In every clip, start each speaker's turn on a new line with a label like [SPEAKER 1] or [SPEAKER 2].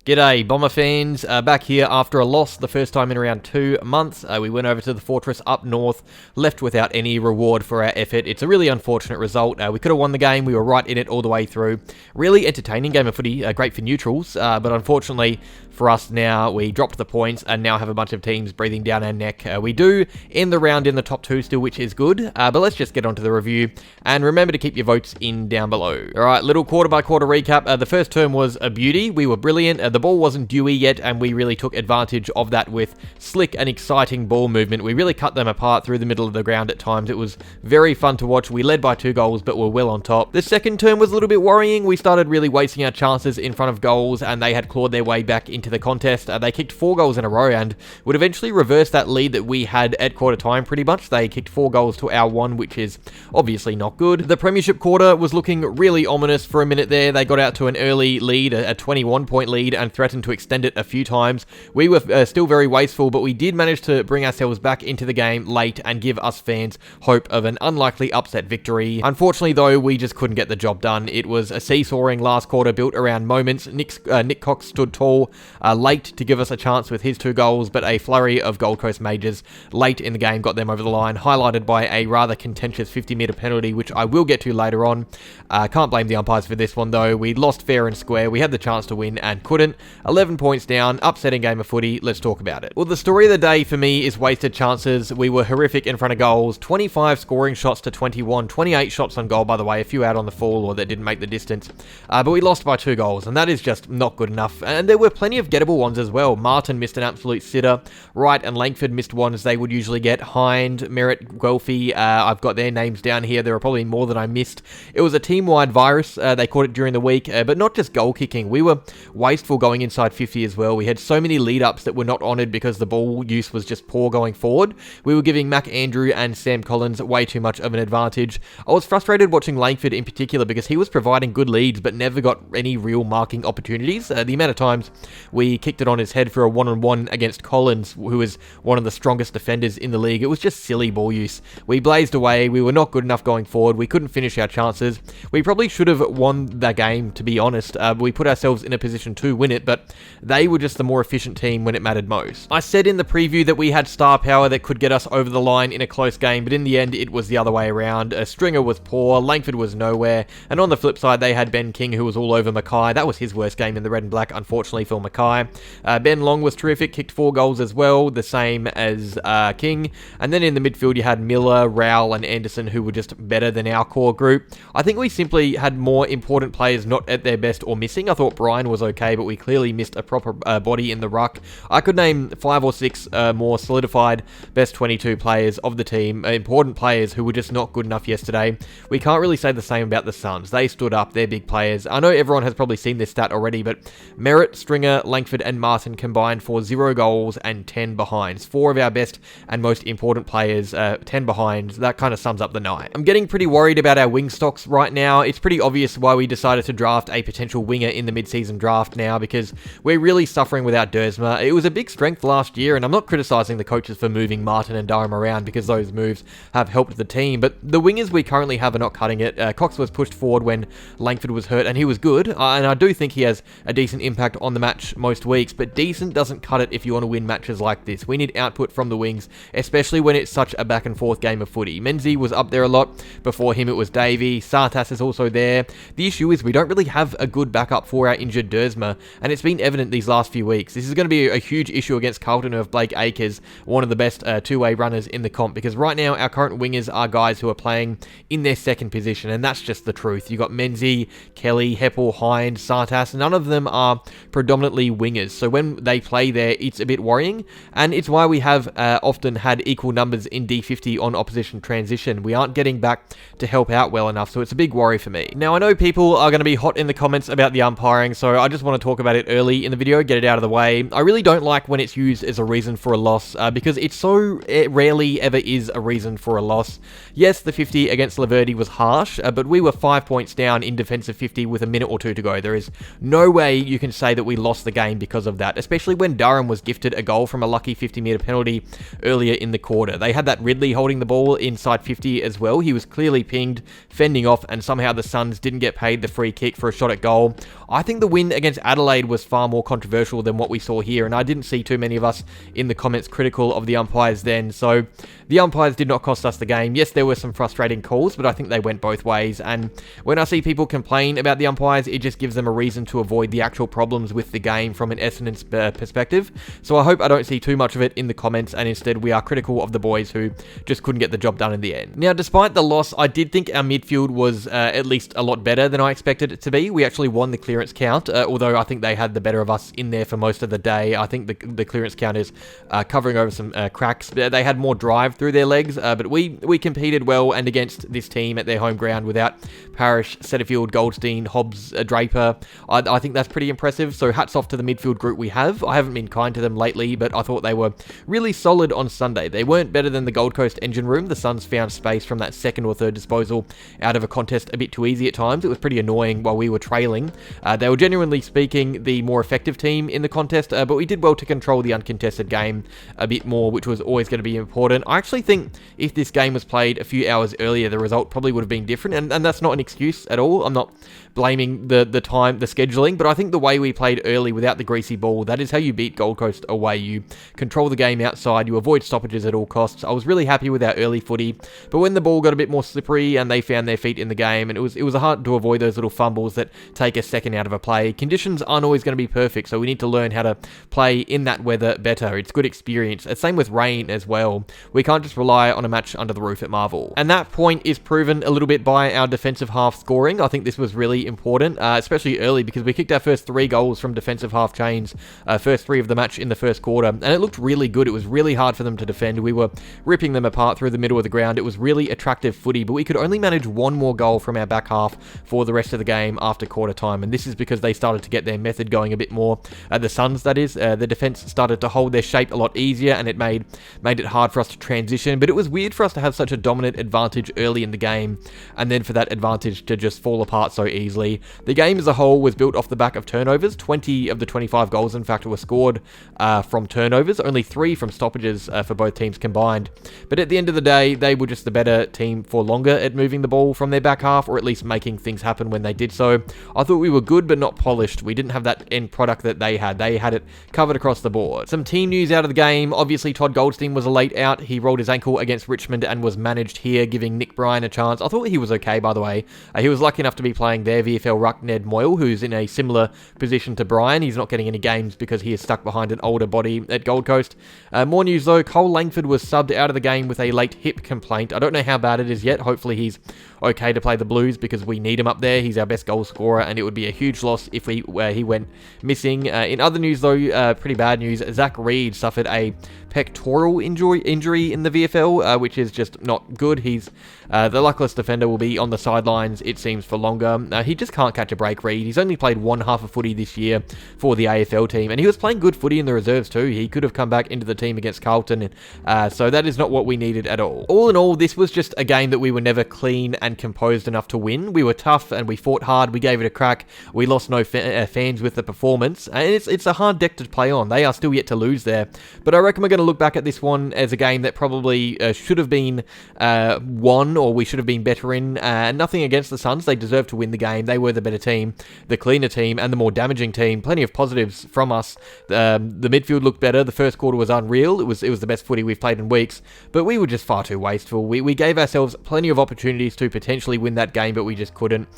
[SPEAKER 1] G'day Bomber fans, back here after a loss the first time in around 2 months. We went over to the fortress up north, left without any reward for our effort. It's a really unfortunate result. We could have won the game, we were right in it all the way through. Really entertaining game of footy, great for neutrals, but unfortunately for us now, we dropped the points and now have a bunch of teams breathing down our neck. We do end the round in the top 2 still, which is good, but let's just get on to the review. And remember to keep your votes in down below. Alright, little quarter by quarter recap. The first term was a beauty. We were brilliant. The ball wasn't dewy yet, and we really took advantage of that with slick and exciting ball movement. We really cut them apart through the middle of the ground at times. It was very fun to watch. We led by 2 goals, but were well on top. The second term was a little bit worrying. We started really wasting our chances in front of goals, and they had clawed their way back into the contest. They kicked 4 goals in a row and would eventually reverse that lead that we had at quarter time pretty much. They kicked 4 goals to our 1, which is obviously not good. The premiership quarter was looking really ominous for a minute there. They got out to an early lead, a 21-point lead, and threatened to extend it a few times. We were still very wasteful, but we did manage to bring ourselves back into the game late and give us fans hope of an unlikely upset victory. Unfortunately, though, we just couldn't get the job done. It was a seesawing last quarter built around moments. Nick Cox stood tall late to give us a chance with his 2 goals, but a flurry of Gold Coast majors late in the game got them over the line, highlighted by a rather contentious 50-metre penalty, which I will get to later on. Can't blame the umpires for this one, though. We lost fair and square. We had the chance to win and couldn't. 11 points down, upsetting game of footy. Let's talk about it. Well, the story of the day for me is wasted chances. We were horrific in front of goals. 25 scoring shots to 21. 28 shots on goal, by the way. A few out on the fall or that didn't make the distance. But we lost by 2 goals, and that is just not good enough. And there were plenty of gettable ones as well. Martin missed an absolute sitter. Wright and Langford missed ones they would usually get. Hind, Merritt, Guelphy, I've got their names down here. There are probably more than I missed. It was a team-wide virus. They caught it during the week, but not just goal kicking. We were wasteful going inside 50 as well. We had so many lead-ups that were not honoured because the ball use was just poor going forward. We were giving Mac Andrew and Sam Collins way too much of an advantage. I was frustrated watching Langford in particular because he was providing good leads but never got any real marking opportunities. The amount of times we kicked it on his head for a one-on-one against Collins, who is one of the strongest defenders in the league, it was just silly ball use. We blazed away. We were not good enough going forward. We couldn't finish our chances. We probably should have won that game, to be honest. We put ourselves in a position to win it, but they were just the more efficient team when it mattered most. I said in the preview that we had star power that could get us over the line in a close game, but in the end, it was the other way around. Stringer was poor, Langford was nowhere, and on the flip side, they had Ben King, who was all over Mackay. That was his worst game in the red and black, unfortunately, for Mackay. Ben Long was terrific, kicked 4 goals as well, the same as King. And then in the midfield, you had Miller, Rowell, and Anderson, who were just better than our core group. I think we simply had more important players not at their best or missing. I thought Brian was okay, but we clearly missed a proper body in the ruck. I could name 5 or 6 more solidified best 22 players of the team, important players who were just not good enough yesterday. We can't really say the same about the Suns. They stood up, they're big players. I know everyone has probably seen this stat already, but Merritt, Stringer, Langford, and Martin combined for 0 goals and 10 behinds. 4 of our best and most important players, 10 behinds. That kind of sums up the night. I'm getting pretty worried about our wing stocks right now. It's pretty obvious why we decided to draft a potential winger in the mid-season draft now, because we're really suffering without Dersma. It was a big strength last year, and I'm not criticising the coaches for moving Martin and Durham around because those moves have helped the team, but the wingers we currently have are not cutting it. Cox was pushed forward when Langford was hurt, and he was good, and I do think he has a decent impact on the match most weeks, but decent doesn't cut it if you want to win matches like this. We need output from the wings, especially when it's such a back and forth game of footy. Menzies was up there a lot. Before him, it was Davey. Sartas is also there. The issue is we don't really have a good backup for our injured Dersma, and it's been evident these last few weeks. This is going to be a huge issue against Carlton, who have Blake Acres, one of the best two-way runners in the comp, because right now our current wingers are guys who are playing in their second position, and that's just the truth. You've got Menzies, Kelly, Heppel, Hind, Sartas. None of them are predominantly wingers, so when they play there, it's a bit worrying, and it's why we have often had equal numbers in D50 on opposition transition. We aren't getting back to help out well enough, so it's a big worry for me. Now, I know people are going to be hot in the comments about the umpiring, so I just want to talk about it early in the video, get it out of the way. I really don't like when it's used as a reason for a loss, because it rarely ever is a reason for a loss. Yes, the 50 against Laverty was harsh, but we were 5 points down in defensive 50 with a minute or 2 to go. There is no way you can say that we lost the game because of that, especially when Durham was gifted a goal from a lucky 50-metre penalty earlier in the quarter. They had that Ridley holding the ball inside 50 as well. He was clearly pinged, fending off, and somehow the Suns didn't get paid the free kick for a shot at goal. I think the win against Adelaide Adelaide was far more controversial than what we saw here, and I didn't see too many of us in the comments critical of the umpires then, so the umpires did not cost us the game. Yes, there were some frustrating calls, but I think they went both ways, and when I see people complain about the umpires, it just gives them a reason to avoid the actual problems with the game from an Essendon perspective, so I hope I don't see too much of it in the comments, and instead we are critical of the boys who just couldn't get the job done in the end. Now, despite the loss, I did think our midfield was at least a lot better than I expected it to be. We actually won the clearance count, although I think they had the better of us in there for most of the day. I think the clearance count is covering over some cracks. They had more drive through their legs, but we competed well, and against this team at their home ground without Parrish, Setterfield, Goldstein, Hobbs, Draper, I think that's pretty impressive. So hats off to the midfield group we have. I haven't been kind to them lately, but I thought they were really solid on Sunday. They weren't better than the Gold Coast engine room. The Suns found space from that second or third disposal out of a contest a bit too easy at times. It was pretty annoying while we were trailing. They were genuinely speaking the more effective team in the contest, but we did well to control the uncontested game a bit more, which was always going to be important. I actually think if this game was played a few hours earlier, the result probably would have been different, and that's not an excuse at all. I'm not blaming the scheduling, but I think the way we played early without the greasy ball, that is how you beat Gold Coast away. You control the game outside, you avoid stoppages at all costs. I was really happy with our early footy, but when the ball got a bit more slippery and they found their feet in the game, and it was hard to avoid those little fumbles that take a second out of a play. Conditions aren't always going to be perfect, so we need to learn how to play in that weather better. It's good experience. Same with rain as well. We can't just rely on a match under the roof at Marvel. And that point is proven a little bit by our defensive half scoring. I think this was really important, especially early, because we kicked our first 3 goals from defensive half chains, first 3 of the match in the first quarter, and it looked really good. It was really hard for them to defend. We were ripping them apart through the middle of the ground. It was really attractive footy, but we could only manage 1 more goal from our back half for the rest of the game after quarter time, and this is because they started to get their method going a bit more. The Suns, that is. The defense started to hold their shape a lot easier, and it made it hard for us to transition, but it was weird for us to have such a dominant advantage early in the game, and then for that advantage to just fall apart so easily. The game as a whole was built off the back of turnovers. 20 of the 25 goals, in fact, were scored from turnovers, only 3 from stoppages for both teams combined. But at the end of the day, they were just the better team for longer at moving the ball from their back half, or at least making things happen when they did so. I thought we were good, but not polished. We didn't have that end product that they had. They had it covered across the board. Some team news out of the game. Obviously, Todd Goldstein was a late out. He rolled his ankle against Richmond and was managed here, giving Nick Bryan a chance. I thought he was okay, by the way. He was lucky enough to be playing their VFL ruck Ned Moyle, who's in a similar position to Bryan. He's not getting any games because he is stuck behind an older body at Gold Coast. More news though, Cole Langford was subbed out of the game with a late hip complaint. I don't know how bad it is yet. Hopefully he's okay to play the Blues because we need him up there. He's our best goal scorer, and it would be a huge loss if he went missing. In other news though, pretty bad news, Zach Reid suffered a pectoral injury in the VFL, which is just not good. He's the luckless defender will be on the sidelines, it seems, for longer. He just can't catch a break, Reid. He's only played 1 half of footy this year for the AFL team, and he was playing good footy in the reserves too. He could have come back into the team against Carlton, so that is not what we needed at all. All in all, this was just a game that we were never clean and composed enough to win. We were tough and we fought hard. We gave it a crack. We lost no fans with the performance, and it's a hard deck to play on. They are still yet to lose there, but I reckon we're going to look back at this one as a game that probably should have been won, or we should have been better in. Nothing against the Suns. They deserved to win the game. They were the better team, the cleaner team, and the more damaging team. Plenty of positives from us. The midfield looked better. The first quarter was unreal. It was the best footy we've played in weeks, but we were just far too wasteful. We gave ourselves plenty of opportunities to potentially win that game, but we just couldn't.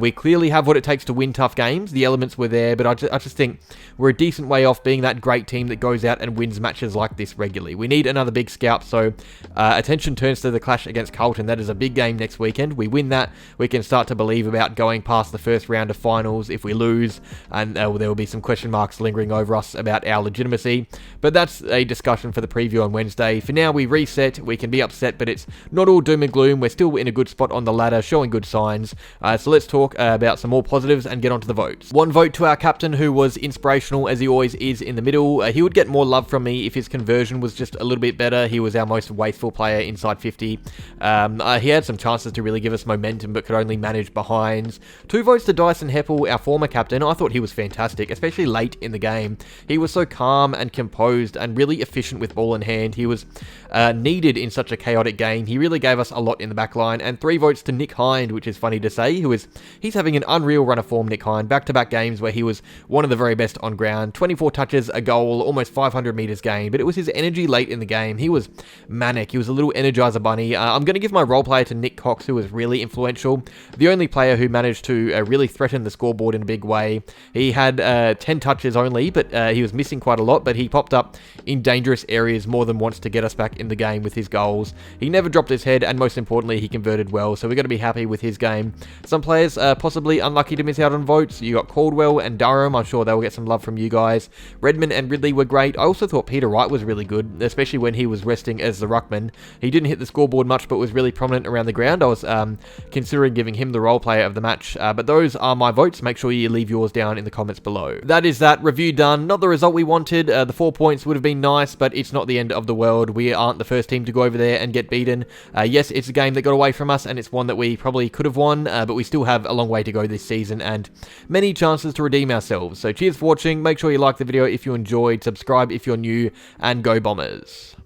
[SPEAKER 1] We clearly have what it takes to win tough games. The elements were there, but I just think we're a decent way off being that great team that goes out and wins matches like this regularly. We need another big scalp, so attention turns to the clash against Carlton. That is a big game next weekend. We win that, we can start to believe about going past the first round of finals. If we lose, and there will be some question marks lingering over us about our legitimacy, but that's a discussion for the preview on Wednesday. For now, we reset. We can be upset, but it's not all doom and gloom. We're still in a good spot on the ladder, showing good signs. So let's talk about some more positives and get onto the votes. 1 vote to our captain, who was inspirational as he always is in the middle. He would get more love from me if his conversion was just a little bit better. He was our most wasteful player inside 50. He had some chances to really give us momentum, but could only manage behinds. 2 votes to Dyson Heppel, our former captain. I thought he was fantastic, especially late in the game. He was so calm and composed and really efficient with ball in hand. He was needed in such a chaotic game. He really gave us a lot in the back line. And 3 votes to Nick Hind, which is funny to say, he's having an unreal run of form, Nick Hind. Back-to-back games where he was one of the very best on ground. 24 touches, a goal, almost 500 meters gained, but it was his energy late in the game. He was manic. He was a little Energizer Bunny. I'm going to give my role player to Nick Cox, who was really influential. The only player who managed to really threaten the scoreboard in a big way. He had 10 touches only, but he was missing quite a lot, but he popped up in dangerous areas more than once to get us back in the game with his goals. He never dropped his head, and most importantly, he converted well, so we're going to be happy with his game. Some players are possibly unlucky to miss out on votes. You got Caldwell and Durham. I'm sure they'll get some love from you guys. Redmond and Ridley were great. I also thought Peter Wright was really good, especially when he was resting as the ruckman. He didn't hit the scoreboard much, but was really prominent around the ground. I was considering giving him the role player of the match, but those are my votes. Make sure you leave yours down in the comments below. That is that. Review done. Not the result we wanted. The 4 points would have been nice, but it's not the end of the world. We aren't the first team to go over there and get beaten. Yes, it's a game that got away from us, and it's one that we probably could have won, but we still have a long way to go this season and many chances to redeem ourselves. So cheers for watching. Make sure you like the video if you enjoyed, subscribe if you're new, and go Bombers.